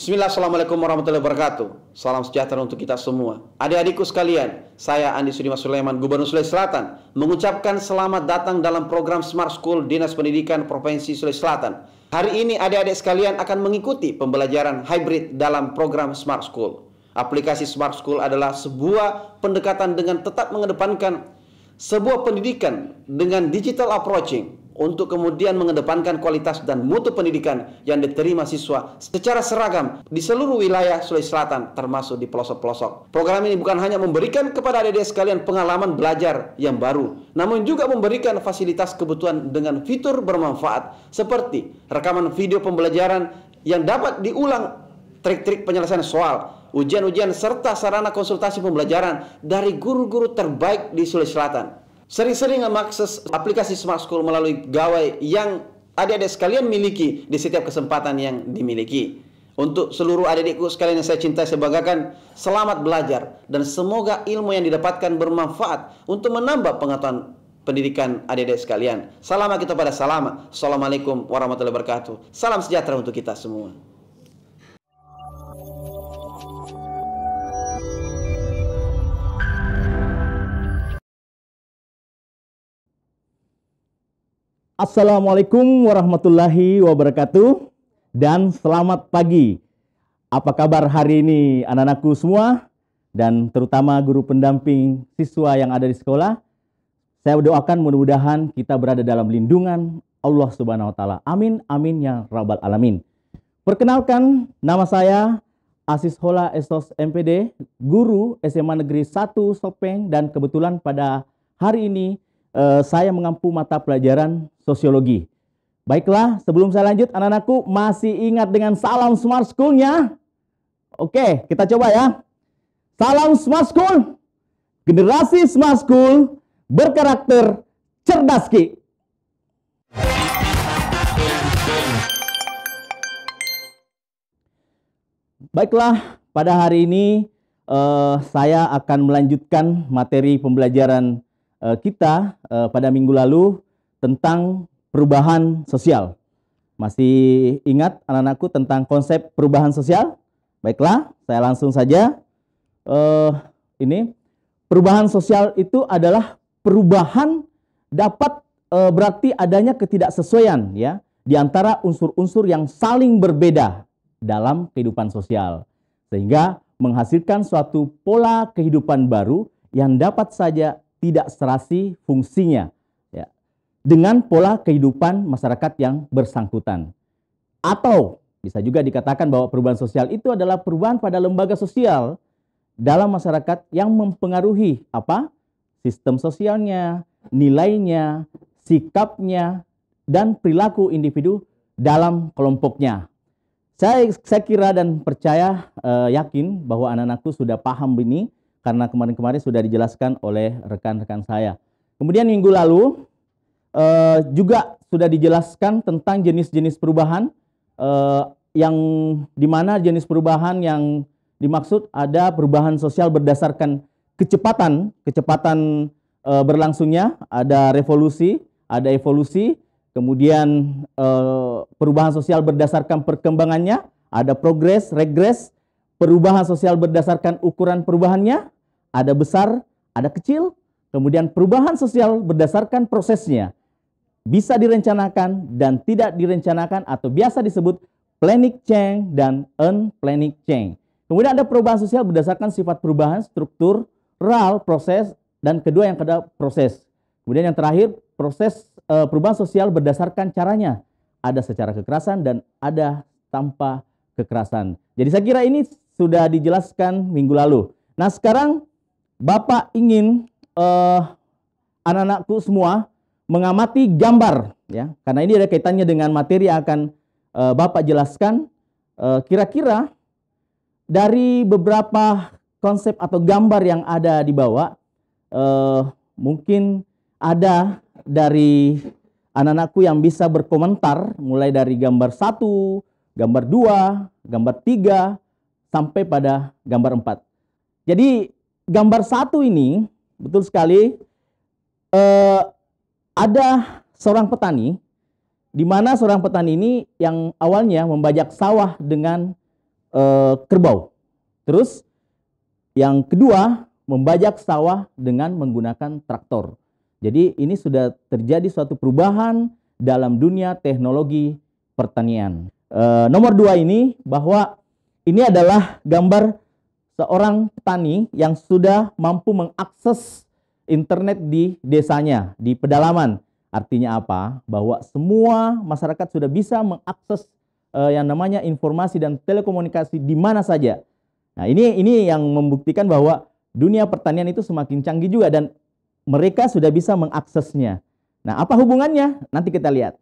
Bismillah, Assalamualaikum warahmatullahi wabarakatuh. Salam sejahtera untuk kita semua. Adik-adikku sekalian, saya Andi Sudimas Sulaiman, Gubernur Sulawesi Selatan, mengucapkan selamat datang dalam program Smart School Dinas Pendidikan Provinsi Sulawesi Selatan. Hari ini adik-adik sekalian akan mengikuti pembelajaran hybrid dalam program Smart School. Aplikasi Smart School adalah sebuah pendekatan dengan tetap mengedepankan sebuah pendidikan dengan digital approaching, untuk kemudian mengedepankan kualitas dan mutu pendidikan yang diterima siswa secara seragam di seluruh wilayah Sulawesi Selatan, termasuk di pelosok-pelosok. Program ini bukan hanya memberikan kepada adik-adik sekalian pengalaman belajar yang baru, namun juga memberikan fasilitas kebutuhan dengan fitur bermanfaat seperti rekaman video pembelajaran yang dapat diulang, trik-trik penyelesaian soal, ujian-ujian, serta sarana konsultasi pembelajaran dari guru-guru terbaik di Sulawesi Selatan. Sering-sering mengakses aplikasi Smart School melalui gawai yang adik-adik sekalian miliki di setiap kesempatan yang dimiliki. Untuk seluruh adik-adikku sekalian yang saya cintai, saya banggakan, selamat belajar dan semoga ilmu yang didapatkan bermanfaat untuk menambah pengetahuan pendidikan adik-adik sekalian. Salam kita pada salama. Assalamualaikum warahmatullahi wabarakatuh. Salam sejahtera untuk kita semua. Assalamualaikum warahmatullahi wabarakatuh dan selamat pagi. Apa kabar hari ini anak-anakku semua dan terutama guru pendamping siswa yang ada di sekolah? Saya doakan mudah-mudahan kita berada dalam lindungan Allah Subhanahu wa taala. Amin amin ya rabbal alamin. Perkenalkan, nama saya Asis Hola Esos MPD, guru SMA Negeri 1 Sopeng, dan kebetulan pada hari ini saya mengampu mata pelajaran sosiologi. Baiklah, sebelum saya lanjut, anak-anakku masih ingat dengan salam Smart School-nya? Oke, kita coba ya. Salam Smart School, generasi Smart School berkarakter cerdas Ki. Baiklah, pada hari ini saya akan melanjutkan materi pembelajaran kita pada minggu lalu tentang perubahan sosial. Masih ingat anak-anakku tentang konsep perubahan sosial? Baiklah, saya langsung saja. Ini perubahan sosial itu adalah perubahan dapat berarti adanya ketidaksesuaian ya di antara unsur-unsur yang saling berbeda dalam kehidupan sosial, sehingga menghasilkan suatu pola kehidupan baru yang dapat saja tidak serasi fungsinya ya, dengan pola kehidupan masyarakat yang bersangkutan. Atau bisa juga dikatakan bahwa perubahan sosial itu adalah perubahan pada lembaga sosial dalam masyarakat yang mempengaruhi apa? Sistem sosialnya, nilainya, sikapnya, dan perilaku individu dalam kelompoknya. Saya kira dan percaya, yakin bahwa anak-anakku sudah paham ini, karena kemarin-kemarin sudah dijelaskan oleh rekan-rekan saya. Kemudian minggu lalu juga sudah dijelaskan tentang jenis-jenis perubahan, yang dimana jenis perubahan yang dimaksud ada perubahan sosial berdasarkan kecepatan berlangsungnya, ada revolusi, ada evolusi, kemudian perubahan sosial berdasarkan perkembangannya, ada progres, regres, perubahan sosial berdasarkan ukuran perubahannya, ada besar, ada kecil, kemudian perubahan sosial berdasarkan prosesnya, bisa direncanakan dan tidak direncanakan atau biasa disebut planned change dan unplanned change. Kemudian ada perubahan sosial berdasarkan sifat perubahan, struktural, proses, dan kedua yang kedua proses. Kemudian yang terakhir proses perubahan sosial berdasarkan caranya, ada secara kekerasan dan ada tanpa kekerasan. Jadi saya kira ini sudah dijelaskan minggu lalu. Nah sekarang Bapak ingin anak-anakku semua mengamati gambar ya, karena ini ada kaitannya dengan materi yang akan Bapak jelaskan. Kira-kira dari beberapa konsep atau gambar yang ada di bawah, mungkin ada dari anak-anakku yang bisa berkomentar mulai dari gambar 1, gambar 2, gambar 3, sampai pada gambar 4. Jadi gambar 1 ini betul sekali ada seorang petani, di mana seorang petani ini yang awalnya membajak sawah dengan kerbau. Terus yang kedua, membajak sawah dengan menggunakan traktor. Jadi ini sudah terjadi suatu perubahan dalam dunia teknologi pertanian. Nomor 2 ini, bahwa ini adalah gambar seorang petani yang sudah mampu mengakses internet di desanya, di pedalaman. Artinya apa? Bahwa semua masyarakat sudah bisa mengakses yang namanya informasi dan telekomunikasi di mana saja. Nah, ini yang membuktikan bahwa dunia pertanian itu semakin canggih juga dan mereka sudah bisa mengaksesnya. Nah, apa hubungannya? Nanti kita lihat.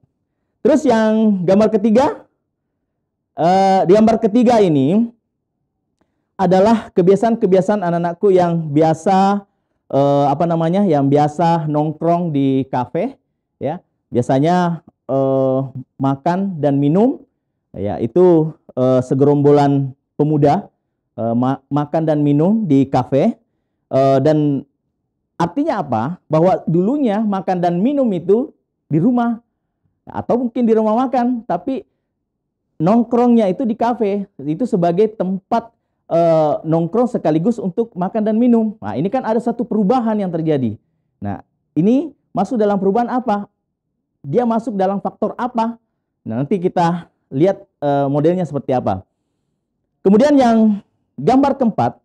Terus yang gambar ketiga, di gambar ketiga ini adalah kebiasaan-kebiasaan anak-anakku yang biasa yang biasa nongkrong di kafe, ya. Biasanya makan dan minum, ya, itu segerombolan pemuda makan dan minum di kafe, dan artinya apa? Bahwa dulunya makan dan minum itu di rumah atau mungkin di rumah makan, tapi nongkrongnya itu di kafe, itu sebagai tempat nongkrong sekaligus untuk makan dan minum. Nah, ini kan ada satu perubahan yang terjadi. Nah, ini masuk dalam perubahan apa? Dia masuk dalam faktor apa? Nah, nanti kita lihat modelnya seperti apa. Kemudian yang gambar keempat.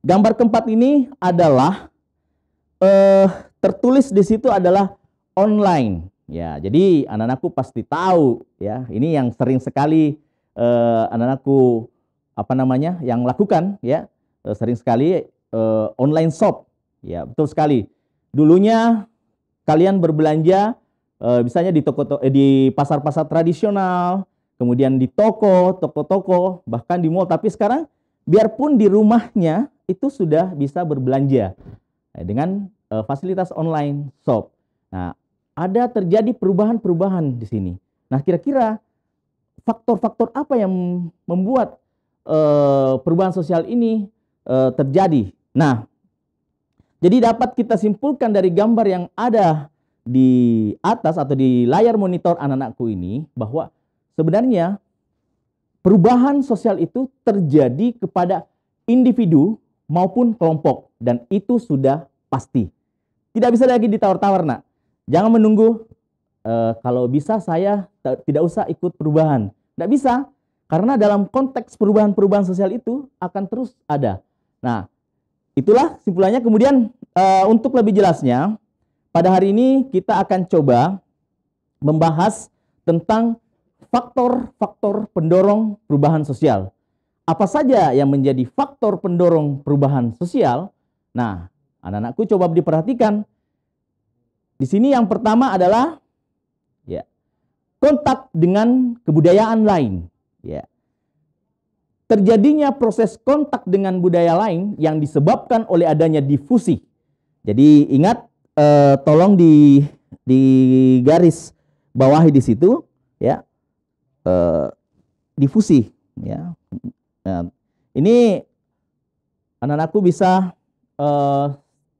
Gambar keempat ini adalah tertulis di situ adalah online. Ya, jadi anak-anakku pasti tahu, ya. Ini yang sering sekali anak-anakku yang lakukan, ya. Sering sekali online shop. Ya, betul sekali. Dulunya kalian berbelanja misalnya di pasar-pasar tradisional, kemudian di toko-toko, bahkan di mall, tapi sekarang biarpun di rumahnya itu sudah bisa berbelanja dengan fasilitas online shop. Nah, ada terjadi perubahan-perubahan di sini. Nah, kira-kira faktor-faktor apa yang membuat perubahan sosial ini terjadi? Nah, jadi dapat kita simpulkan dari gambar yang ada di atas atau di layar monitor anak-anakku ini, bahwa sebenarnya perubahan sosial itu terjadi kepada individu maupun kelompok, dan itu sudah pasti. Tidak bisa lagi ditawar-tawar, nak. Jangan menunggu kalau bisa saya tidak usah ikut perubahan. Tidak bisa, karena dalam konteks perubahan-perubahan sosial itu akan terus ada. Nah, itulah simpulannya. Kemudian untuk lebih jelasnya, pada hari ini kita akan coba membahas tentang faktor-faktor pendorong perubahan sosial. Apa saja yang menjadi faktor pendorong perubahan sosial? Nah, anak-anakku coba diperhatikan. Di sini yang pertama adalah kontak dengan kebudayaan lain. Ya. Terjadinya proses kontak dengan budaya lain yang disebabkan oleh adanya difusi. Jadi ingat, tolong di garis bawahi di situ, ya, difusi. Ya. Nah, ini anak-anakku bisa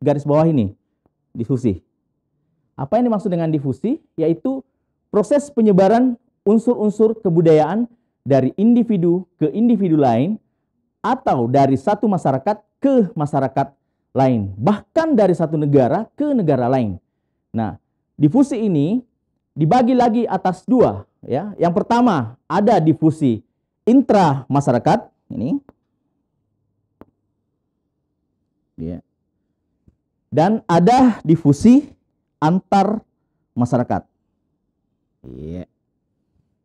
garis bawah ini, difusi. Apa yang dimaksud dengan difusi? Yaitu proses penyebaran unsur-unsur kebudayaan dari individu ke individu lain, atau dari satu masyarakat ke masyarakat lain, bahkan dari satu negara ke negara lain. Nah, difusi ini dibagi lagi atas dua, ya. Yang pertama ada difusi intra masyarakat ini, ya. Dan ada difusi antar masyarakat. Iya.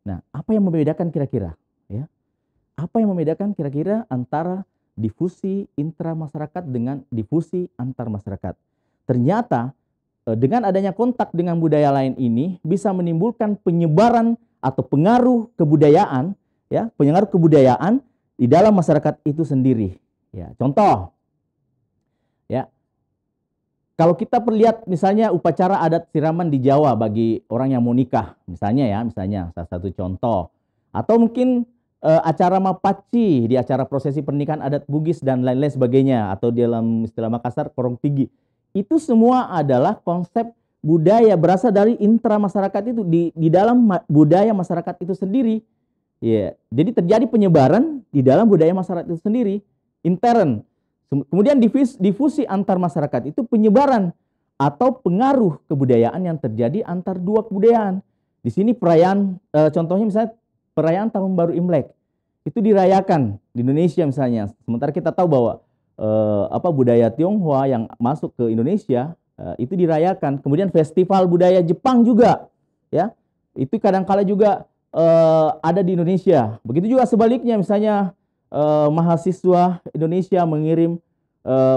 Nah, apa yang membedakan kira-kira? Ya, apa yang membedakan kira-kira antara difusi intra masyarakat dengan difusi antar masyarakat? Ternyata dengan adanya kontak dengan budaya lain ini bisa menimbulkan penyebaran atau pengaruh kebudayaan, ya, pengaruh kebudayaan di dalam masyarakat itu sendiri. Ya, contoh, ya. Kalau kita perlihat misalnya upacara adat siraman di Jawa bagi orang yang mau nikah, misalnya salah satu contoh. Atau mungkin acara mapaci di acara prosesi pernikahan adat Bugis dan lain-lain sebagainya, atau dalam istilah Makassar korong tinggi. Itu semua adalah konsep budaya berasal dari intra masyarakat itu, di dalam budaya masyarakat itu sendiri. Ya, jadi terjadi penyebaran di dalam budaya masyarakat itu sendiri, intern. Kemudian difusi antar masyarakat itu penyebaran atau pengaruh kebudayaan yang terjadi antar dua kebudayaan. Di sini perayaan, contohnya misalnya perayaan Tahun Baru Imlek itu dirayakan di Indonesia misalnya. Sementara kita tahu bahwa budaya Tionghoa yang masuk ke Indonesia itu dirayakan. Kemudian festival budaya Jepang juga, ya, itu kadang-kala juga ada di Indonesia. Begitu juga sebaliknya, misalnya mahasiswa Indonesia mengirim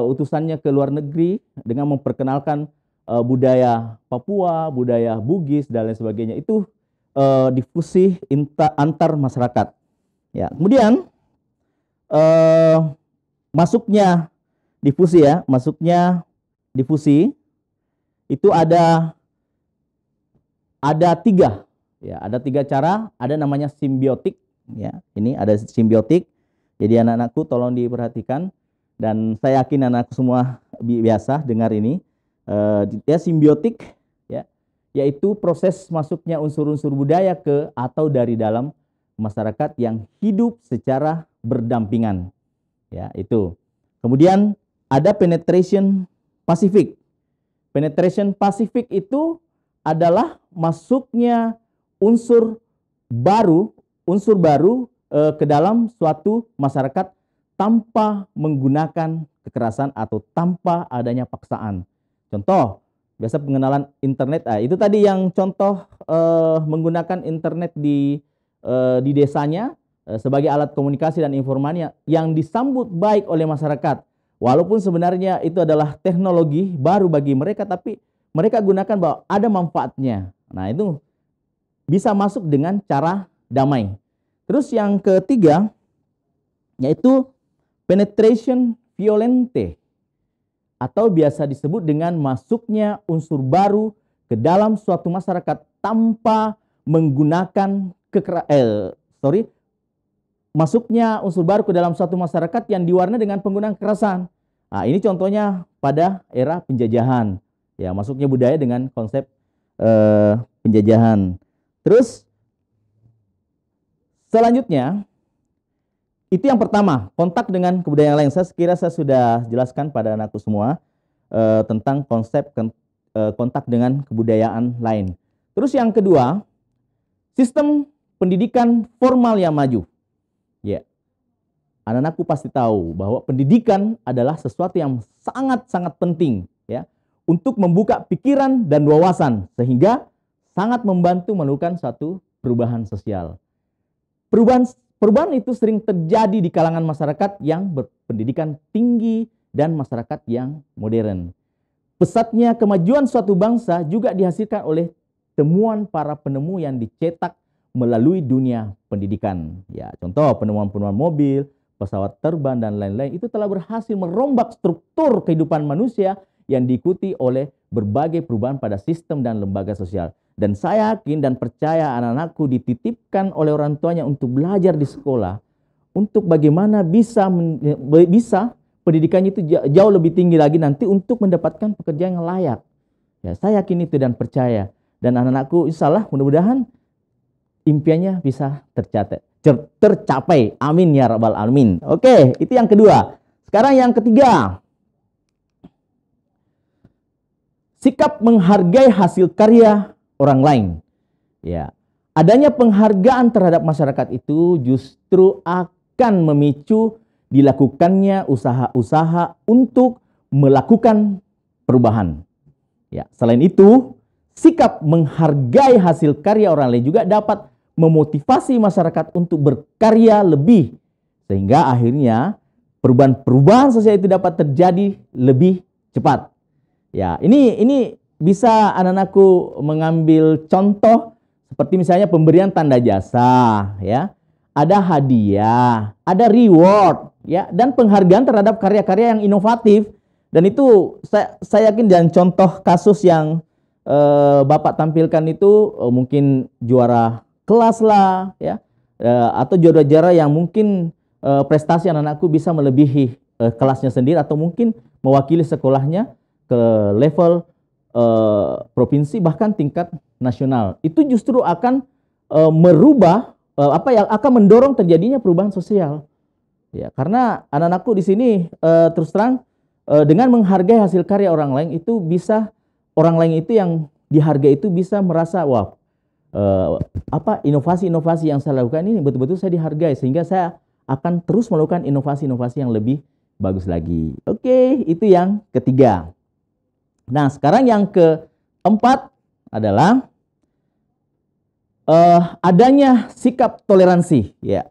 utusannya ke luar negeri dengan memperkenalkan budaya Papua, budaya Bugis dan lain sebagainya. Itu difusi antar masyarakat. Ya, kemudian masuknya difusi itu ada tiga. Ya, ada tiga cara, ada namanya simbiotik, ya. Ini ada simbiotik. Jadi anak-anakku tolong diperhatikan dan saya yakin anak semua biasa dengar ini. Ya, simbiotik, ya, yaitu proses masuknya unsur-unsur budaya ke atau dari dalam masyarakat yang hidup secara berdampingan. Ya, itu. Kemudian ada penetration pasifik. Penetration pasifik itu adalah masuknya unsur baru ke dalam suatu masyarakat tanpa menggunakan kekerasan atau tanpa adanya paksaan. Contoh, biasa pengenalan internet, itu tadi yang contoh menggunakan internet di desanya sebagai alat komunikasi dan informasi yang disambut baik oleh masyarakat. Walaupun sebenarnya itu adalah teknologi baru bagi mereka, tapi mereka gunakan bahwa ada manfaatnya. Nah, itu bisa masuk dengan cara damai. Terus yang ketiga, yaitu penetration violente, atau biasa disebut dengan masuknya unsur baru ke dalam suatu masyarakat tanpa menggunakan masuknya unsur baru ke dalam suatu masyarakat yang diwarnai dengan penggunaan kekerasan. Nah, ini contohnya pada era penjajahan. Ya, masuknya budaya dengan konsep penjajahan. Terus selanjutnya, itu yang pertama, kontak dengan kebudayaan lain. Saya kira saya sudah jelaskan pada anakku semua tentang konsep kontak dengan kebudayaan lain. Terus yang kedua, sistem pendidikan formal yang maju. Ya, anak-anakku pasti tahu bahwa pendidikan adalah sesuatu yang sangat-sangat penting, ya, untuk membuka pikiran dan wawasan sehingga sangat membantu melakukan suatu perubahan sosial. Perubahan itu sering terjadi di kalangan masyarakat yang berpendidikan tinggi dan masyarakat yang modern. Pesatnya kemajuan suatu bangsa juga dihasilkan oleh temuan para penemu yang dicetak melalui dunia pendidikan. Ya, contoh penemuan-penemuan mobil, pesawat terbang dan lain-lain itu telah berhasil merombak struktur kehidupan manusia yang diikuti oleh berbagai perubahan pada sistem dan lembaga sosial. Dan saya yakin dan percaya anak-anakku dititipkan oleh orang tuanya untuk belajar di sekolah, untuk bagaimana bisa pendidikannya itu jauh lebih tinggi lagi nanti untuk mendapatkan pekerjaan yang layak. Ya, saya yakin itu dan percaya. Dan anak-anakku insya Allah mudah-mudahan impiannya bisa tercapai. Amin ya rabbal alamin. Oke, itu yang kedua. Sekarang yang ketiga. Sikap menghargai hasil karya orang lain. Ya, adanya penghargaan terhadap masyarakat itu justru akan memicu dilakukannya usaha-usaha untuk melakukan perubahan. Ya, selain itu, sikap menghargai hasil karya orang lain juga dapat memotivasi masyarakat untuk berkarya lebih sehingga akhirnya perubahan sosial itu dapat terjadi lebih cepat. Ya, ini bisa anak-anakku mengambil contoh seperti misalnya pemberian tanda jasa, ya. Ada hadiah, ada reward, ya, dan penghargaan terhadap karya-karya yang inovatif. Dan itu saya yakin dan contoh kasus yang Bapak tampilkan itu mungkin juara kelas lah, ya, atau juara-juara yang mungkin prestasi anak-anakku bisa melebihi kelasnya sendiri atau mungkin mewakili sekolahnya ke level provinsi bahkan tingkat nasional. Itu justru akan merubah apa yang akan mendorong terjadinya perubahan sosial. Ya, karena anak-anakku di sini terus terang dengan menghargai hasil karya orang lain itu bisa orang lain itu yang dihargai itu bisa merasa wah apa inovasi-inovasi yang saya lakukan ini betul-betul saya dihargai sehingga saya akan terus melakukan inovasi-inovasi yang lebih bagus lagi. Oke, itu yang ketiga. Nah, sekarang yang keempat adalah adanya sikap toleransi. Ya,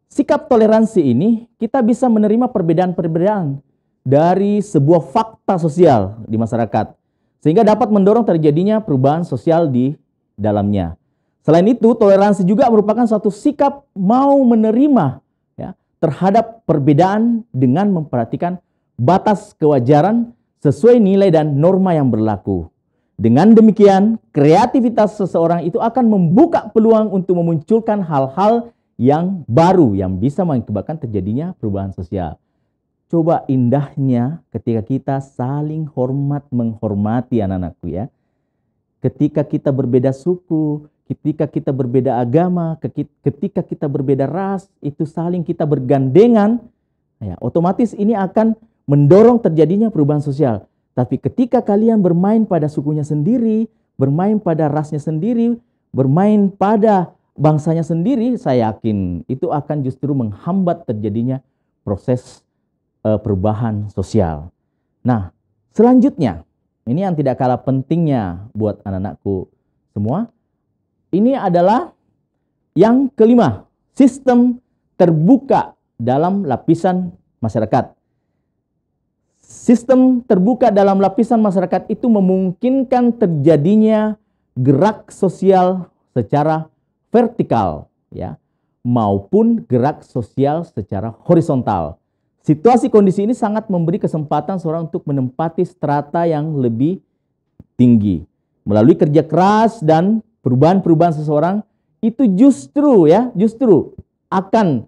sikap toleransi ini kita bisa menerima perbedaan-perbedaan dari sebuah fakta sosial di masyarakat sehingga dapat mendorong terjadinya perubahan sosial di dalamnya. Selain itu, toleransi juga merupakan suatu sikap mau menerima ya, terhadap perbedaan dengan memperhatikan batas kewajaran sesuai nilai dan norma yang berlaku. Dengan demikian, kreativitas seseorang itu akan membuka peluang untuk memunculkan hal-hal yang baru yang bisa mengakibatkan terjadinya perubahan sosial. Coba indahnya ketika kita saling hormat menghormati anak-anakku ya. Ketika kita berbeda suku, ketika kita berbeda agama, ketika kita berbeda ras, itu saling kita bergandengan, ya, otomatis ini akan mendorong terjadinya perubahan sosial. Tapi ketika kalian bermain pada sukunya sendiri, bermain pada rasnya sendiri, bermain pada bangsanya sendiri, saya yakin itu akan justru menghambat terjadinya proses perubahan sosial. Nah, selanjutnya, ini yang tidak kalah pentingnya buat anak-anakku semua, ini adalah yang kelima, sistem terbuka dalam lapisan masyarakat. Sistem terbuka dalam lapisan masyarakat itu memungkinkan terjadinya gerak sosial secara vertikal ya, maupun gerak sosial secara horizontal. Situasi kondisi ini sangat memberi kesempatan seorang untuk menempati strata yang lebih tinggi. Melalui kerja keras dan perubahan-perubahan seseorang itu justru akan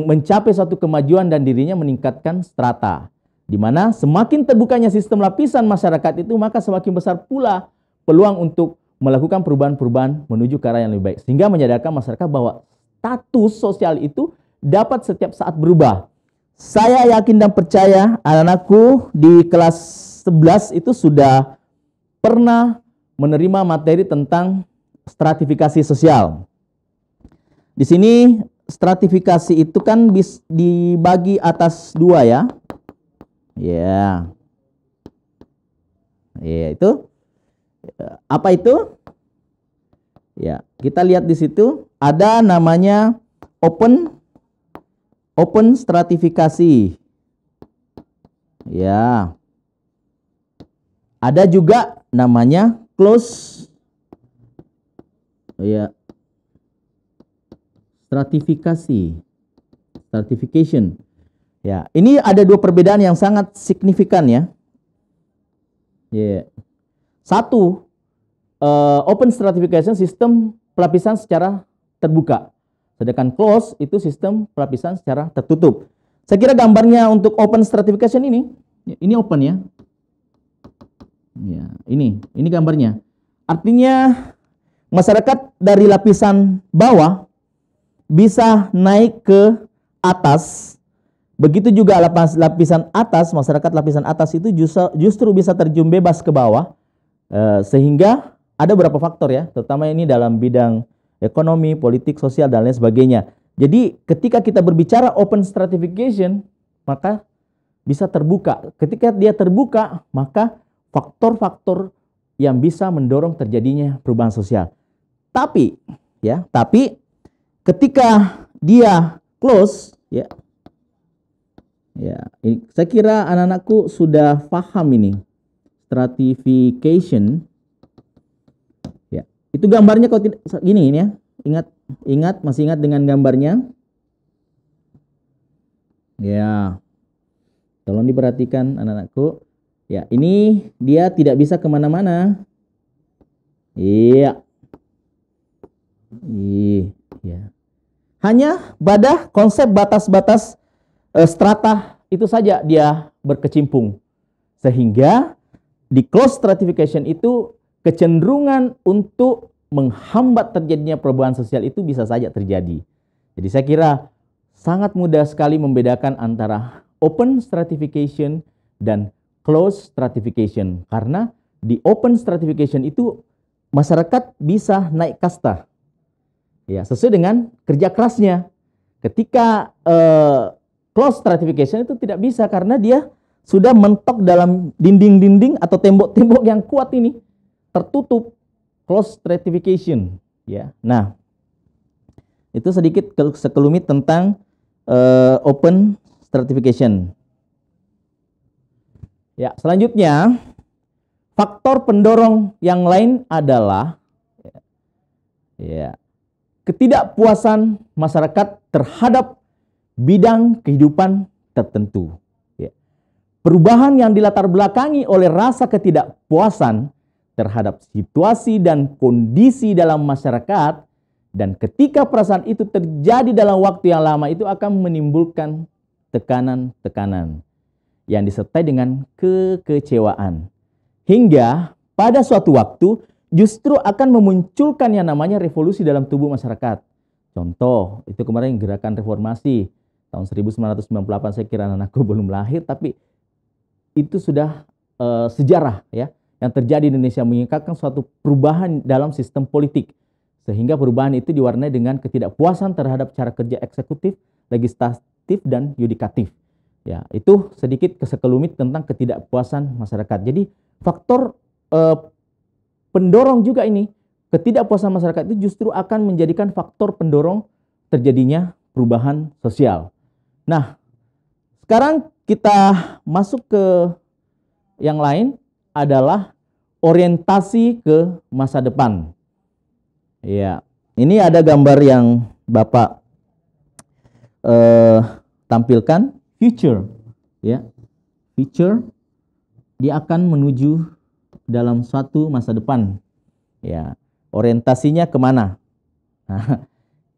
mencapai suatu kemajuan dan dirinya meningkatkan strata. Di mana semakin terbukanya sistem lapisan masyarakat itu, maka semakin besar pula peluang untuk melakukan perubahan-perubahan menuju ke arah yang lebih baik. Sehingga menyadarkan masyarakat bahwa status sosial itu dapat setiap saat berubah. Saya yakin dan percaya anak-anakku di kelas 11 itu sudah pernah menerima materi tentang stratifikasi sosial. Di sini stratifikasi itu kan dibagi atas dua ya. Ya. Ya, itu. Apa itu? Ya, kita lihat di situ ada namanya open stratifikasi. Ya. Ada juga namanya close ya. Stratification. Ya, ini ada dua perbedaan yang sangat signifikan ya. Satu, open stratification sistem pelapisan secara terbuka. Sedangkan close itu sistem pelapisan secara tertutup. Saya kira gambarnya untuk open stratification ini open ya. Ya, ini gambarnya. Artinya masyarakat dari lapisan bawah bisa naik ke atas. Begitu juga lapisan atas, masyarakat lapisan atas itu justru bisa terjun bebas ke bawah, sehingga ada beberapa faktor ya, terutama ini dalam bidang ekonomi, politik, sosial, dan lain sebagainya. Jadi ketika kita berbicara open stratification, maka bisa terbuka. Ketika dia terbuka, maka faktor-faktor yang bisa mendorong terjadinya perubahan sosial. Tapi ketika dia close, saya kira anak-anakku sudah paham ini stratification. Ya, itu gambarnya kalau tidak gini ya. Masih ingat dengan gambarnya? Ya, tolong diperhatikan anak-anakku. Ya, ini dia tidak bisa kemana-mana. Iya. Hanya pada konsep batas-batas strata itu saja dia berkecimpung. Sehingga di close stratification itu kecenderungan untuk menghambat terjadinya perubahan sosial itu bisa saja terjadi. Jadi saya kira sangat mudah sekali membedakan antara open stratification dan closed stratification. Karena di open stratification itu masyarakat bisa naik kasta, ya, sesuai dengan kerja kerasnya. Ketika closed stratification itu tidak bisa karena dia sudah mentok dalam dinding-dinding atau tembok-tembok yang kuat ini, tertutup. Closed stratification, ya. Nah, itu sedikit sekelumit tentang open stratification. Ya, selanjutnya faktor pendorong yang lain adalah ketidakpuasan masyarakat terhadap bidang kehidupan tertentu. Ya. Perubahan yang dilatar belakangi oleh rasa ketidakpuasan terhadap situasi dan kondisi dalam masyarakat, dan ketika perasaan itu terjadi dalam waktu yang lama itu akan menimbulkan tekanan-tekanan yang disertai dengan kekecewaan. Hingga pada suatu waktu justru akan memunculkan yang namanya revolusi dalam tubuh masyarakat. Contoh, itu kemarin gerakan reformasi tahun 1998, saya kira anakku belum lahir, tapi itu sudah sejarah, ya, yang terjadi di Indonesia, menginginkan suatu perubahan dalam sistem politik. Sehingga perubahan itu diwarnai dengan ketidakpuasan terhadap cara kerja eksekutif, legislatif, dan yudikatif. Ya, itu sedikit sekelumit tentang ketidakpuasan masyarakat. Jadi faktor pendorong juga ini, ketidakpuasan masyarakat itu justru akan menjadikan faktor pendorong terjadinya perubahan sosial. Nah, sekarang kita masuk ke yang lain, adalah orientasi ke masa depan. Ya, ini ada gambar yang Bapak tampilkan, future, ya, future, dia akan menuju dalam suatu masa depan. Ya, orientasinya kemana? Nah,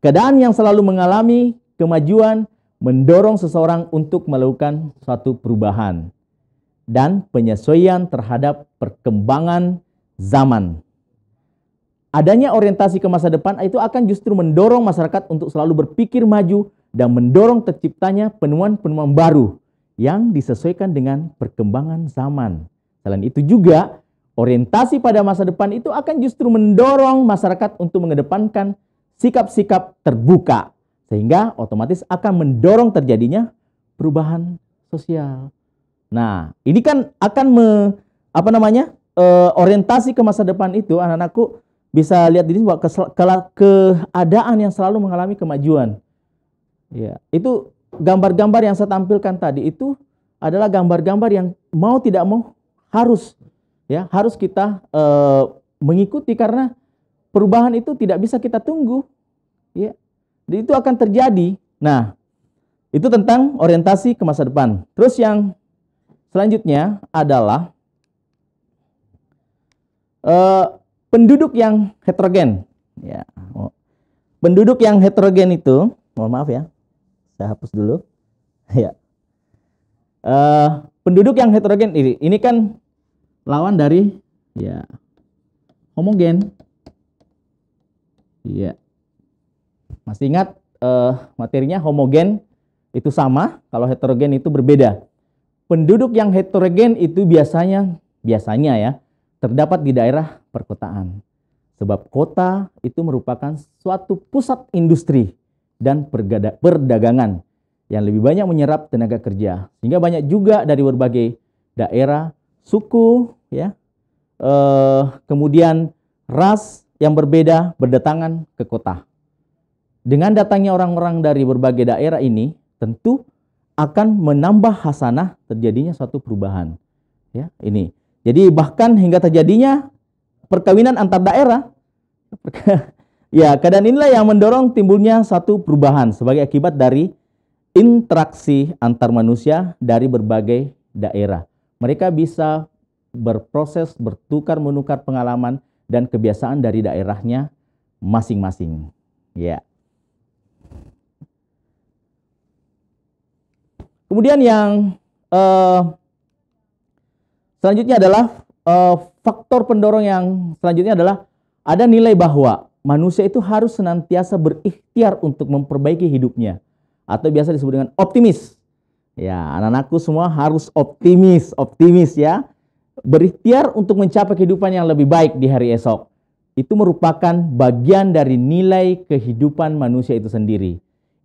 keadaan yang selalu mengalami kemajuan mendorong seseorang untuk melakukan suatu perubahan dan penyesuaian terhadap perkembangan zaman. Adanya orientasi ke masa depan itu akan justru mendorong masyarakat untuk selalu berpikir maju dan mendorong terciptanya penemuan-penemuan baru yang disesuaikan dengan perkembangan zaman. Selain itu juga, orientasi pada masa depan itu akan justru mendorong masyarakat untuk mengedepankan sikap-sikap terbuka, sehingga otomatis akan mendorong terjadinya perubahan sosial. Nah, ini kan akan orientasi ke masa depan itu, anak-anakku bisa lihat di sini bahwa keadaan yang selalu mengalami kemajuan. Ya, itu gambar-gambar yang saya tampilkan tadi itu adalah gambar-gambar yang mau tidak mau harus kita mengikuti, karena perubahan itu tidak bisa kita tunggu. Ya, itu akan terjadi. Nah, itu tentang orientasi ke masa depan. Terus yang selanjutnya adalah penduduk yang heterogen. Ya, penduduk yang heterogen itu, mohon maaf ya, saya hapus dulu. Ya, penduduk yang heterogen ini kan lawan dari ya homogen. Ya, masih ingat materinya homogen itu sama, kalau heterogen itu berbeda. Penduduk yang heterogen itu biasanya ya terdapat di daerah perkotaan. Sebab kota itu merupakan suatu pusat industri dan perdagangan yang lebih banyak menyerap tenaga kerja. Sehingga banyak juga dari berbagai daerah, suku, ya, kemudian ras yang berbeda berdatangan ke kota. Dengan datangnya orang-orang dari berbagai daerah ini, tentu akan menambah hasanah terjadinya suatu perubahan. Ya, ini. Jadi bahkan hingga terjadinya perkawinan antar daerah. Ya, keadaan inilah yang mendorong timbulnya suatu perubahan sebagai akibat dari interaksi antar manusia dari berbagai daerah. Mereka bisa berproses, bertukar-menukar pengalaman dan kebiasaan dari daerahnya masing-masing. Ya. Kemudian yang selanjutnya adalah faktor pendorong yang selanjutnya adalah ada nilai bahwa manusia itu harus senantiasa berikhtiar untuk memperbaiki hidupnya, atau biasa disebut dengan optimis. Ya, anak-anakku semua harus optimis ya. Berikhtiar untuk mencapai kehidupan yang lebih baik di hari esok. Itu merupakan bagian dari nilai kehidupan manusia itu sendiri.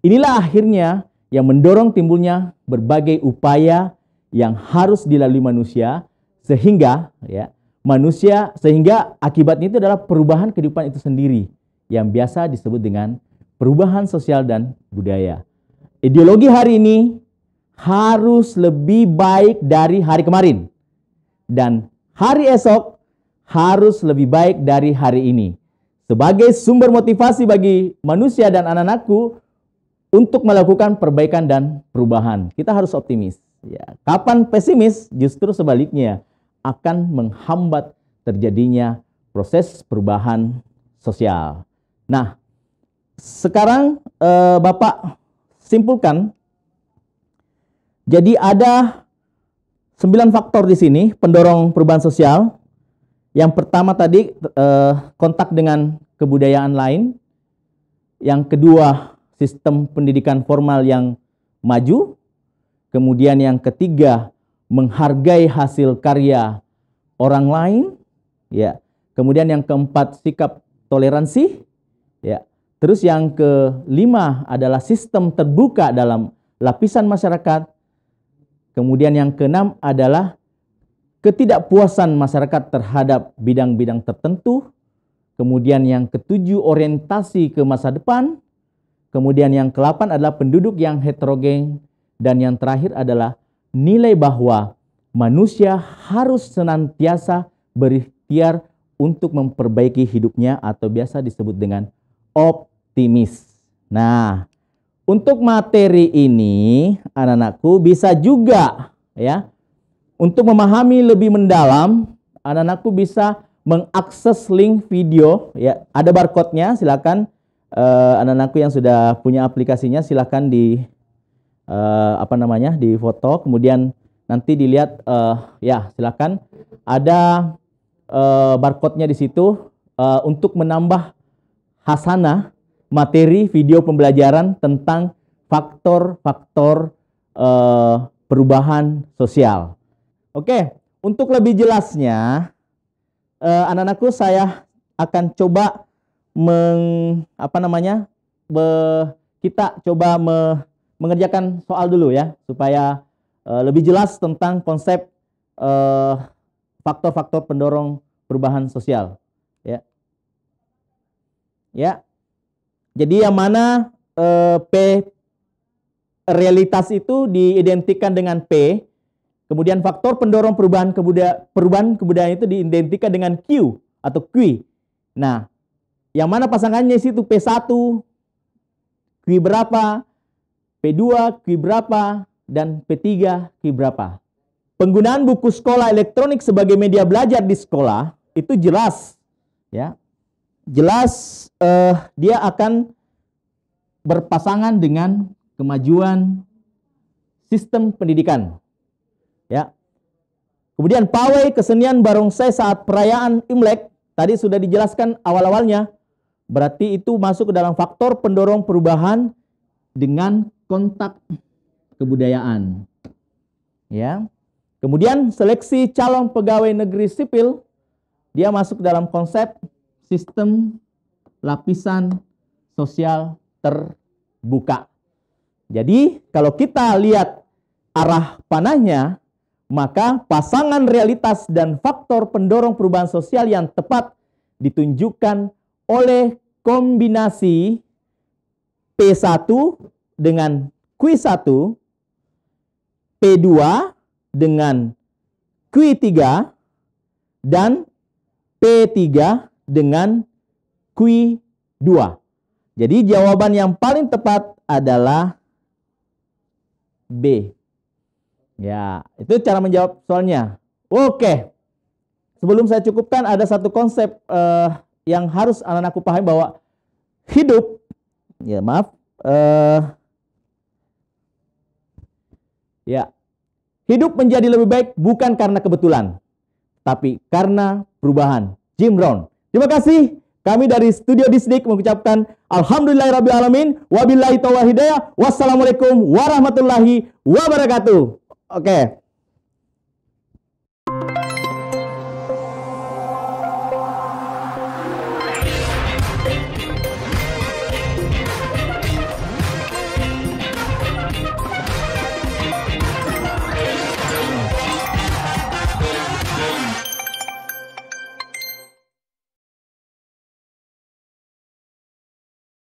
Inilah akhirnya yang mendorong timbulnya berbagai upaya yang harus dilalui manusia sehingga akibatnya itu adalah perubahan kehidupan itu sendiri yang biasa disebut dengan perubahan sosial dan budaya. Ideologi hari ini harus lebih baik dari hari kemarin, dan hari esok harus lebih baik dari hari ini. Sebagai sumber motivasi bagi manusia dan anak-anakku untuk melakukan perbaikan dan perubahan, kita harus optimis. Ya, kapan pesimis, justru sebaliknya akan menghambat terjadinya proses perubahan sosial. Nah, sekarang Bapak simpulkan. Jadi ada 9 faktor di sini pendorong perubahan sosial. Yang pertama tadi kontak dengan kebudayaan lain. Yang kedua, sistem pendidikan formal yang maju. Kemudian yang ketiga, menghargai hasil karya orang lain. Ya. Kemudian yang keempat, sikap toleransi. Ya. Terus yang kelima adalah sistem terbuka dalam lapisan masyarakat. Kemudian yang keenam adalah ketidakpuasan masyarakat terhadap bidang-bidang tertentu. Kemudian yang ketujuh, orientasi ke masa depan. Kemudian yang ke-8 adalah penduduk yang heterogen. Dan yang terakhir adalah nilai bahwa manusia harus senantiasa berikhtiar untuk memperbaiki hidupnya atau biasa disebut dengan optimis. Nah, untuk materi ini, anak-anakku bisa juga ya, untuk memahami lebih mendalam, anak-anakku bisa mengakses link video ya, ada barcode-nya, silakan anak-anakku yang sudah punya aplikasinya silakan di di foto, kemudian nanti dilihat ya, silakan ada barcode-nya di situ untuk menambah hasanah materi video pembelajaran tentang faktor-faktor perubahan sosial. Oke, untuk lebih jelasnya, anak-anakku saya akan coba kita coba mengerjakan soal dulu ya, supaya lebih jelas tentang konsep faktor-faktor pendorong perubahan sosial. Ya. Ya. Jadi yang mana P realitas itu diidentikan dengan P, kemudian faktor pendorong perubahan kebudayaan itu diidentikan dengan Q atau Q. Nah, yang mana pasangannya situ P1, Q berapa, P2, Q berapa, dan P3, Q berapa. Penggunaan buku sekolah elektronik sebagai media belajar di sekolah itu jelas, ya. Jelas dia akan berpasangan dengan kemajuan sistem pendidikan. Ya. Kemudian pawai kesenian barongsai saat perayaan Imlek tadi sudah dijelaskan awal-awalnya. Berarti itu masuk ke dalam faktor pendorong perubahan dengan kontak kebudayaan. Ya. Kemudian seleksi calon pegawai negeri sipil dia masuk dalam konsep sistem lapisan sosial terbuka. Jadi kalau kita lihat arah panahnya, maka pasangan realitas dan faktor pendorong perubahan sosial yang tepat ditunjukkan oleh kombinasi P1 dengan Q1, P2 dengan Q3, dan P3 dengan Q2. Jadi jawaban yang paling tepat adalah B. Ya, itu cara menjawab soalnya. Oke. Sebelum saya cukupkan, ada satu konsep yang harus anak-anakku pahami bahwa hidup, ya maaf, hidup menjadi lebih baik bukan karena kebetulan, tapi karena perubahan. Jim Brown. Terima kasih. Kami dari Studio Disdik mengucapkan alhamdulillahirabbil wabillahi taufiq hidayah. Wassalamualaikum warahmatullahi wabarakatuh. Oke.